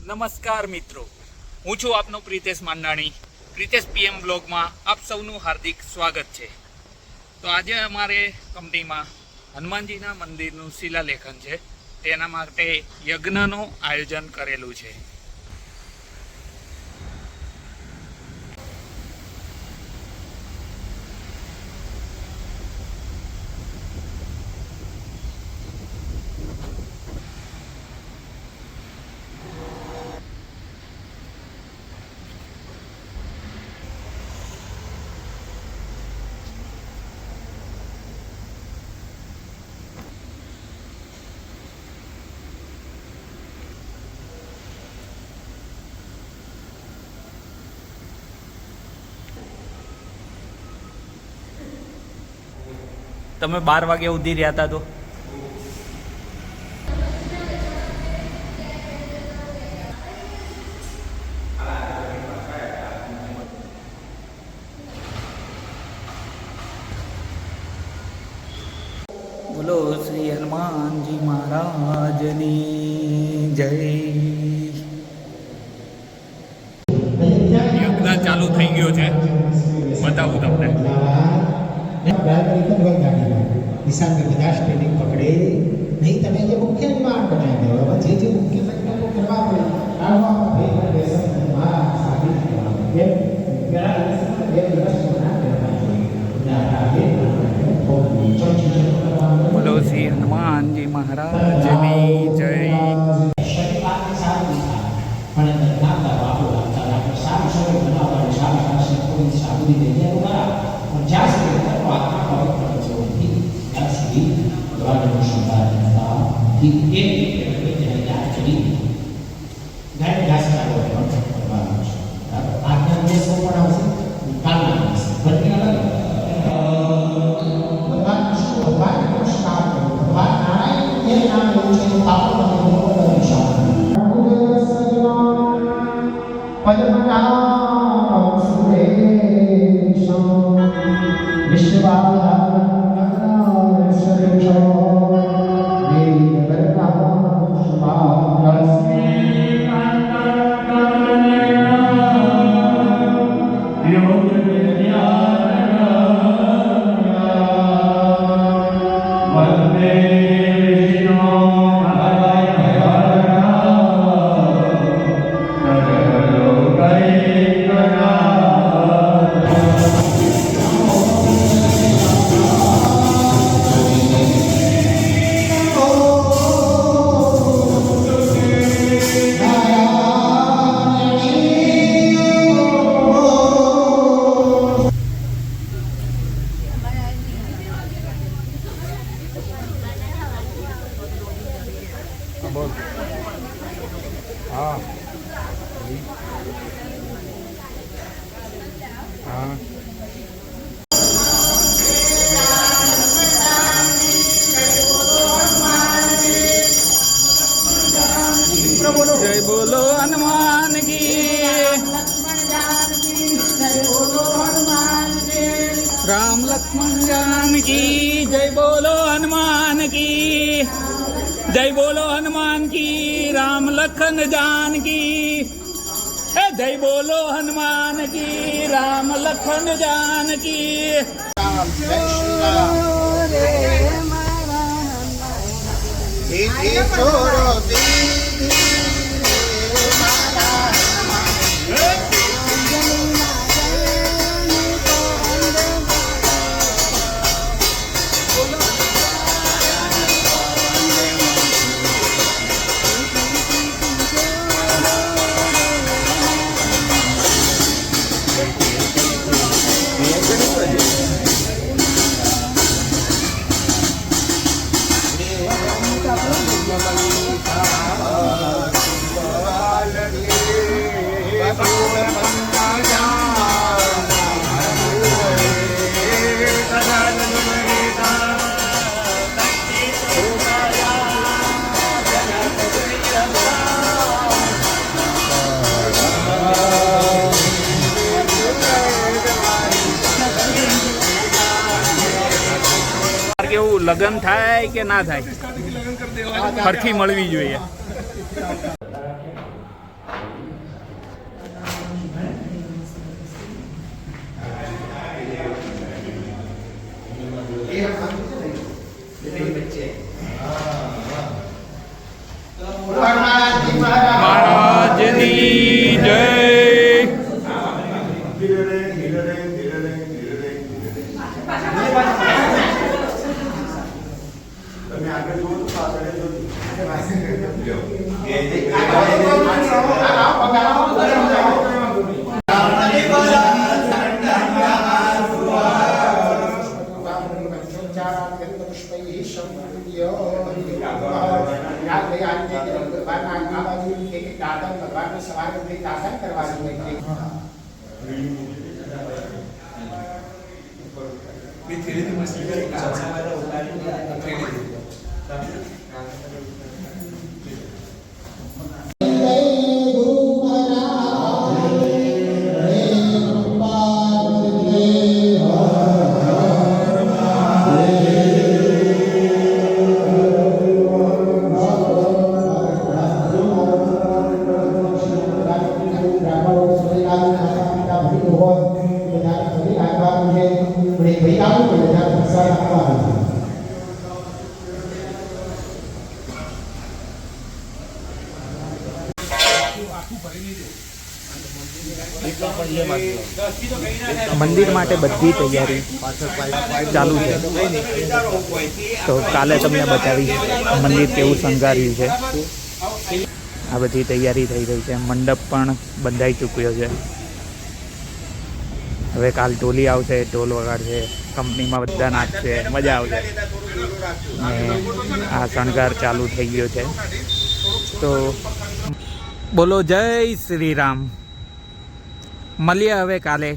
નમસ્કાર મિત્રો, હું છું આપનો પ્રિતેશ માંડાણી. પ્રિતેશ PM બ્લોગમાં આપ સૌનું હાર્દિક સ્વાગત છે. તો આજે અમારે કંપનીમાં હનુમાનજીના મંદિરનું શિલાલેખન છે. તેના માટે યજ્ઞનું આયોજન કરેલું છે. તમે 12 વાગ્યા સુધી રહ્યા હતા તો બોલો શ્રી હનુમાનજી મહારાજની જય. યજ્ઞ ચાલુ થઈ ગયો છે, બતાવું તમને. निशान के बजाय ट्रेनिंग पकड़े नहीं तने ये मुख्य निर्माण बनाए गए अब जे मुख्य संख्या को करवा पड़े काढवा भेद देशन માં સાબિત કરવા કે પેલા એક દિવસ બના દેવા જોઈએ બોલો શ્રી હનુમાનજી મહારાજની જય. શરીરની સારી પણ નાતા બાપુ આપતા સારી શરીર બનાવવાની સારી પાસે કોઈ સાબુદી દેજે ઉભા પણ જ્યાં સુધી તત્વ આત્મા પવિત્ર Doa syukur di ini jadi nggak gas kalau bagus. Ada dia semua nasi kalah berarti apa? Bagus, bagus sekali. Baik, dia nak ujian tahu bagaimana ujian. Aku saja pada mana suresha Vishwala जय बोलो हनुमान की, राम लक्ष्मण जानकी. जय बोलो हनुमान की, जय बोलो हनुमान की, राम लखन जानकी. जय बोलो हनुमान की, राम लखन जानकी. કેવું લગન થાય કે ના થાય, ફરથી મળવી જોઈએ. પુષ્પૈઃ સમૃદ્ધ્ય યાદ રહી આ રીતે ભગવાનના આગલી બાજુ એક દાદા ભગવાનને સવારે ઉઠી દાદા કરવાનું હોય છે મંદિર માટે બધી તૈયારી ચાલુ છે. તો કાલે તમને બતાવીશ મંદિર કેવું શણગાર્યું છે. આ બધી તૈયારી થઈ રહી છે. મંડપ પણ બંધાઈ ચૂક્યો છે. હવે કાલ ટોલી આવશે, ઢોલ વગાડશે, કંપનીમાં બધા નાચશે, મજા આવશે. ને આ શણગાર ચાલુ થઈ ગયો છે. તો બોલો જય શ્રી રામ. મળીએ હવે કાલે.